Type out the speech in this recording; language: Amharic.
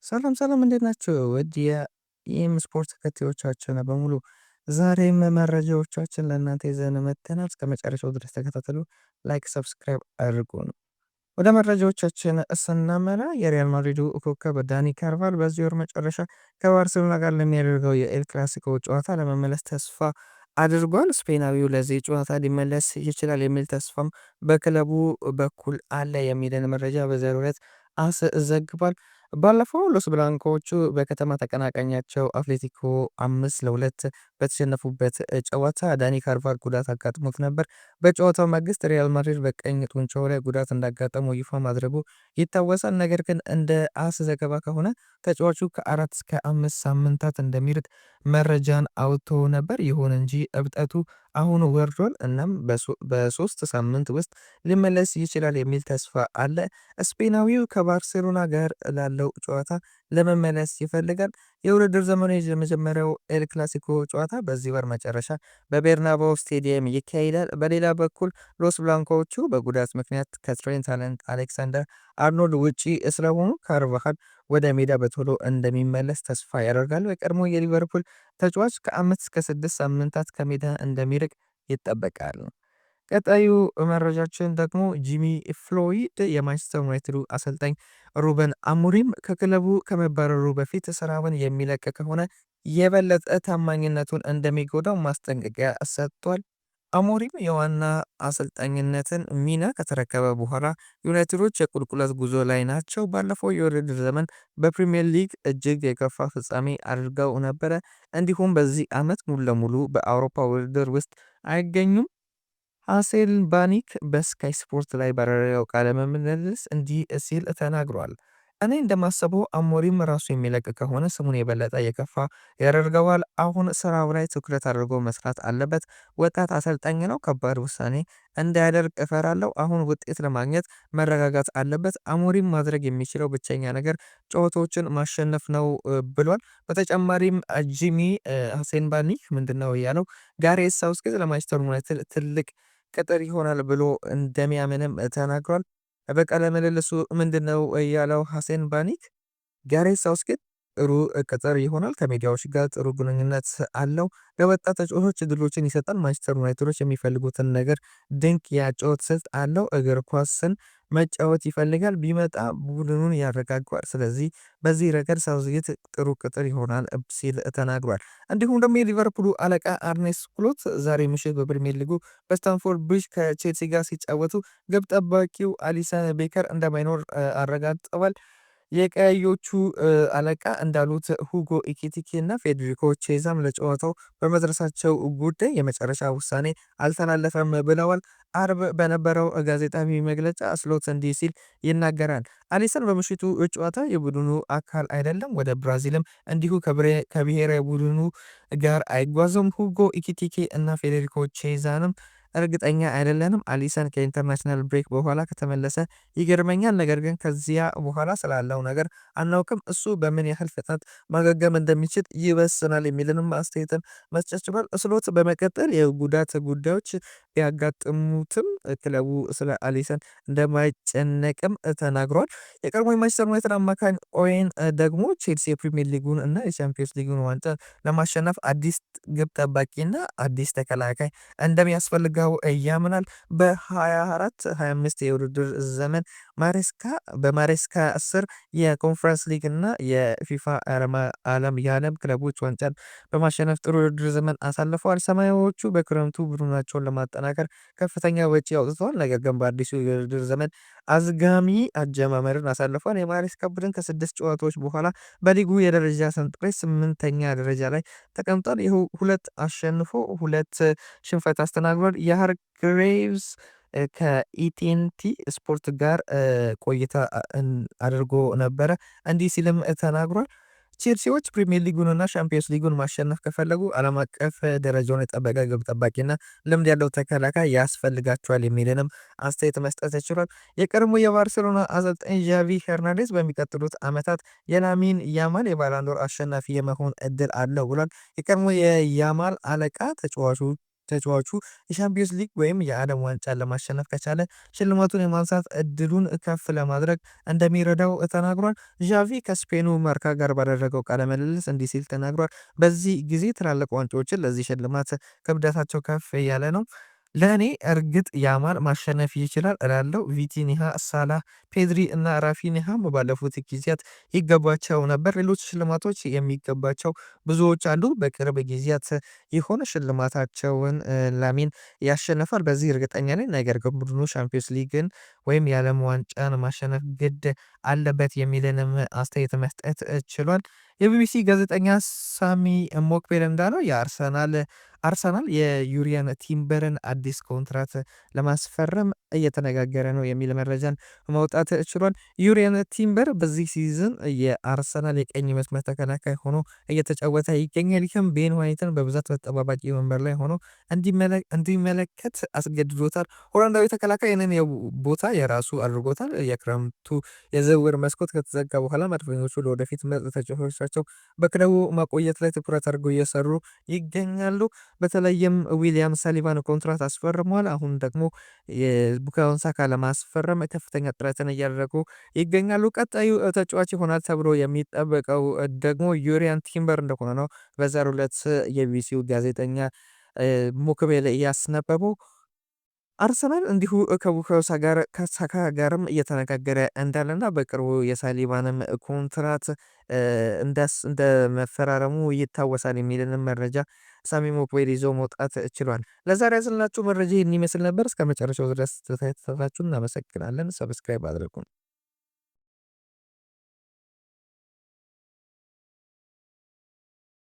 ሰላም ሰላም እንዴት ናችሁ? ውድ የኢኤም ስፖርት ተከታዮቻችን በሙሉ ዛሬም መረጃዎቻችን ለእናንተ ይዘን መጥተናል። እስከመጨረሻው ድረስ ተከታተሉ። ላይክ፣ ሰብስክራይብ አድርጉን። ወደ መረጃዎቻችን ስናመራ የሪያል ማድሪዱ ኮከብ ዳኒ ካርቫል በዚህ ወር መጨረሻ ከባርሴሎና ጋር ለሚያደርገው የኤል ክላሲኮ ጨዋታ ለመመለስ ተስፋ አድርጓል። ስፔናዊው ለዚህ ጨዋታ ሊመለስ ይችላል የሚል ተስፋም በክለቡ በኩል አለ የሚልን መረጃ በዛሬው ዕለት ዘግቧል። ባለፈው ሎስ ብላንኮቹ በከተማ ተቀናቃኛቸው አትሌቲኮ 5-2 በተሸነፉበት ጨዋታ ዳኒ ካርቫል ጉዳት አጋጥሞት ነበር። በጨዋታው ማግስት ሪያል ማድሪድ በቀኝ ጡንቻው ላይ ጉዳት እንዳጋጠመው ይፋ ማድረጉ ይታወሳል። ነገር ግን እንደ አስ ዘገባ ከሆነ ተጫዋቹ ከ4 እስከ 5 ሳምንታት እንደሚርቅ መረጃን አውጥቶ ነበር። ይሁን እንጂ እብጠቱ አሁን ወርዷል። እናም በሶስት ሳምንት ውስጥ ሊመለስ ይችላል የሚል ተስፋ አለ። ስፔናዊው ከባርሴሎና ጋር ላለው ጨዋታ ለመመለስ ይፈልጋል። የውድድር ዘመኑ የመጀመሪያው ኤል ክላሲኮ ጨዋታ በዚህ ወር መጨረሻ በቤርናባው ስቴዲየም ይካሄዳል። በሌላ በኩል ሎስ ብላንኮዎቹ በጉዳት ምክንያት ከትሬንት አሌክሳንደር አርኖልድ ውጪ ስለሆኑ ካርቫሃል ወደ ሜዳ በቶሎ እንደሚመለስ ተስፋ ያደርጋሉ። የቀድሞ የሊቨርፑል ተጫዋች ከ5 እስከ 6 ሳምንታት ከሜዳ እንደሚርቅ ይጠበቃል። ቀጣዩ መረጃችን ደግሞ ጂሚ ፍሎይድ የማንቸስተር ዩናይትዱ አሰልጣኝ ሩበን አሞሪም ከክለቡ ከመባረሩ በፊት ስራውን የሚለቅ ከሆነ የበለጠ ታማኝነቱን እንደሚጎዳው ማስጠንቀቂያ ሰጥቷል። አሞሪም የዋና አሰልጣኝነትን ሚና ከተረከበ በኋላ ዩናይትዶች የቁልቁለት ጉዞ ላይ ናቸው። ባለፈው የውድድር ዘመን በፕሪሚየር ሊግ እጅግ የከፋ ፍጻሜ አድርገው ነበረ። እንዲሁም በዚህ ዓመት ሙሉ ለሙሉ በአውሮፓ ውድድር ውስጥ አይገኙም። ሀሴልባኒክ በስካይ ስፖርት ላይ ባደረገው ቃለ ምልልስ እንዲህ ሲል ተናግሯል። እኔ እንደማስበው አሞሪም ራሱ የሚለቅ ከሆነ ስሙን የበለጠ የከፋ ያደርገዋል። አሁን ስራው ላይ ትኩረት አድርጎ መስራት አለበት። ወጣት አሰልጣኝ ነው። ከባድ ውሳኔ እንዳያደርግ እፈራለሁ። አሁን ውጤት ለማግኘት መረጋጋት አለበት። አሞሪም ማድረግ የሚችለው ብቸኛ ነገር ጨዋታዎችን ማሸነፍ ነው ብሏል። በተጨማሪም ጂሚ ሀሴልባኒክ ምንድነው ያለው? ጋሬት ሳውዝጌት ለማንቸስተር ዩናይትድ ትልቅ ቅጥር ይሆናል ብሎ እንደሚያምንም ተናግሯል። በቃለ ምልልሱ ምንድነው ያለው ሀሴልባኒክ? ጋሬት ሳውዝጌት ጥሩ ቅጥር ይሆናል። ከሚዲያዎች ጋር ጥሩ ግንኙነት አለው። ለወጣት ተጫዋቾች እድሎችን ይሰጣል። ማንቸስተር ዩናይትዶች የሚፈልጉትን ነገር ድንቅ የአጨዋወት ስልት አለው። እግር ኳስን መጫወት ይፈልጋል። ቢመጣ ቡድኑን ያረጋጋዋል። ስለዚህ በዚህ ረገድ ሳውዝጌት ጥሩ ቅጥር ይሆናል ሲል ተናግሯል። እንዲሁም ደግሞ የሊቨርፑሉ አለቃ አርኔ ስሎት ዛሬ ምሽት በፕሪሚየር ሊጉ በስታንፎርድ ብሪጅ ከቼልሲ ጋር ሲጫወቱ ግብ ጠባቂው አሊሰን ቤከር እንደማይኖር አረጋግጠዋል። የቀያዮቹ አለቃ እንዳሉት ሁጎ ኢኪቲኬ እና ፌዴሪኮ ቼዛም ለጨዋታው በመድረሳቸው ጉዳይ የመጨረሻ ውሳኔ አልተላለፈም ብለዋል። አርብ በነበረው ጋዜጣዊ መግለጫ ስሎት እንዲህ ሲል ይናገራል። አሊሰን በምሽቱ ጨዋታ የቡድኑ አካል አይደለም። ወደ ብራዚልም እንዲሁ ከብሔራዊ ቡድኑ ጋር አይጓዙም። ሁጎ ኢኪቲኬ እና ፌዴሪኮ ቼዛንም እርግጠኛ አይደለንም። አሊሰን ከኢንተርናሽናል ብሬክ በኋላ ከተመለሰ ይገርመኛል። ነገር ግን ከዚያ በኋላ ስላለው ነገር አናውቅም። እሱ በምን ያህል ፍጥነት ማገገም እንደሚችል ይወስናል የሚልንም አስተያየትን መስጠት ችሏል። ስሎት በመቀጠል የጉዳት ጉዳዮች ቢያጋጥሙትም ክለቡ ስለ አሊሰን እንደማይጨነቅም ተናግሯል። የቀድሞ የማንቸስተር ዩናይትድ አማካኝ ኦዌን ደግሞ ቼልሲ የፕሪሚየር ሊጉን እና የቻምፒዮንስ ሊጉን ዋንጫ ለማሸነፍ አዲስ ግብ ጠባቂና አዲስ ተከላካይ እንደሚያስፈልገው ያምናል። በ24-25 የውድድር ዘመን በማሬስካ 10 የኮንፈረንስ ሊግ እና የፊፋ የዓለም ክለቦች ዋንጫን በማሸነፍ ጥሩ የውድድር ዘመን አሳልፈዋል። ሰማያዊዎቹ በክረምቱ ቡድናቸውን ለማጠናከር ከፍተኛ ወጪ አውጥተዋል። ነገር ግን በአዲሱ የውድድር ዘመን አዝጋሚ አጀማመርን አሳልፏል። የማሬስካ ቡድን ከ6 ጨዋታዎች በኋላ በሊጉ የደረጃ ሰንጠረዥ 8ኛ ደረጃ ላይ ተቀምጧል። ይህ ሁለት አሸንፎ ሁለት ሽንፈት አስተናግዷል። የሃርግሬቭስ ከኢቲንቲ ስፖርት ጋር ቆይታ አድርጎ ነበረ። እንዲህ ሲልም ተናግሯል። ቼልሲዎች ፕሪሚየር ሊጉንና ሻምፒዮንስ ሊጉን ማሸነፍ ከፈለጉ ዓለም አቀፍ ደረጃውን የጠበቀ ግብ ጠባቂና ልምድ ያለው ተከላካይ ያስፈልጋቸዋል የሚልንም አስተያየት መስጠት ይችላል። የቀድሞ የባርሴሎና አሰልጣኝ ዣቪ ሄርናንዴዝ በሚቀጥሉት ዓመታት የላሚን ያማል የባላንዶር አሸናፊ የመሆን እድል አለው ብሏል። የቀድሞ የያማል አለቃ ተጫዋቹ ተጫዋቹ የሻምፒዮንስ ሊግ ወይም የዓለም ዋንጫን ለማሸነፍ ከቻለ ሽልማቱን የማንሳት እድሉን ከፍ ለማድረግ እንደሚረዳው ተናግሯል። ዣቪ ከስፔኑ ማርካ ጋር ባደረገው ቃለ ምልልስ እንዲህ ሲል ተናግሯል። በዚህ ጊዜ ትላልቅ ዋንጫዎችን ለዚህ ሽልማት ክብደታቸው ከፍ እያለ ነው። ለእኔ እርግጥ ያማል ማሸነፍ ይችላል እላለሁ። ቪቲኒሃ፣ ሳላህ፣ ፔድሪ እና ራፊኒሃም ባለፉት ጊዜያት ይገባቸው ነበር። ሌሎች ሽልማቶች የሚገባቸው ብዙዎች አሉ። በቅርብ ጊዜያት ይሆን ሽልማታቸውን ላሚን ያሸንፋል በዚህ እርግጠኛ ነኝ። ነገር ግን ቡድኑ ሻምፒዮንስ ሊግን ወይም የዓለም ዋንጫን ማሸነፍ ግድ አለበት የሚልንም አስተያየት መስጠት ችሏል። የቢቢሲ ጋዜጠኛ ሳሚ ሞክቤል እንዳለው አርሰናል የዩሪያን ቲምበርን አዲስ ኮንትራት ለማስፈረም እየተነጋገረ ነው የሚል መረጃን ማውጣት ችሏል። ዩሪያን ቲምበር በዚህ ሲዝን የአርሰናል የቀኝ መስመር ተከላካይ ሆኖ እየተጫወተ ይገኛል። ይህም ቤን ዋይትን በብዛት በተጠባባቂ ወንበር ላይ ሆኖ እንዲመለከት አስገድዶታል። ሆላንዳዊ ተከላካይ ይህንን ቦታ የራሱ አድርጎታል። የክረምቱ የዝውውር መስኮት ከተዘጋ በኋላ መድፈኞቹ ለወደፊት ምርጥ ተጫዋቾቻቸው በክለቡ ማቆየት ላይ ትኩረት አድርገው እየሰሩ ይገኛሉ። በተለይም ዊሊያም ሳሊባን ኮንትራት አስፈርሟል። አሁን ደግሞ የቡካዮ ሳካ ለማስፈረም ከፍተኛ ጥረትን እያደረጉ ይገኛሉ። ቀጣዩ ተጫዋች ይሆናል ተብሎ የሚጠበቀው ደግሞ ዩሪያን ቲምበር እንደሆነ ነው በዛሬው ዕለት የቢቢሲው ጋዜጠኛ ሞክቤል ያስነበበው። አርሰናል እንዲሁ ከቡካዮ ሳካ ጋርም እየተነጋገረ እንዳለና በቅርቡ የሳሊባንም ኮንትራት እንደ መፈራረሙ ይታወሳል የሚልንም መረጃ ሳሚ ሞክቤል ይዞ መውጣት ችሏል። ለዛሬ ያዝንላችሁ መረጃ ይህን ይመስል ነበር። እስከ መጨረሻው ድረስ ተከታተላችሁን እናመሰግናለን። ሰብስክራይብ አድርጉን።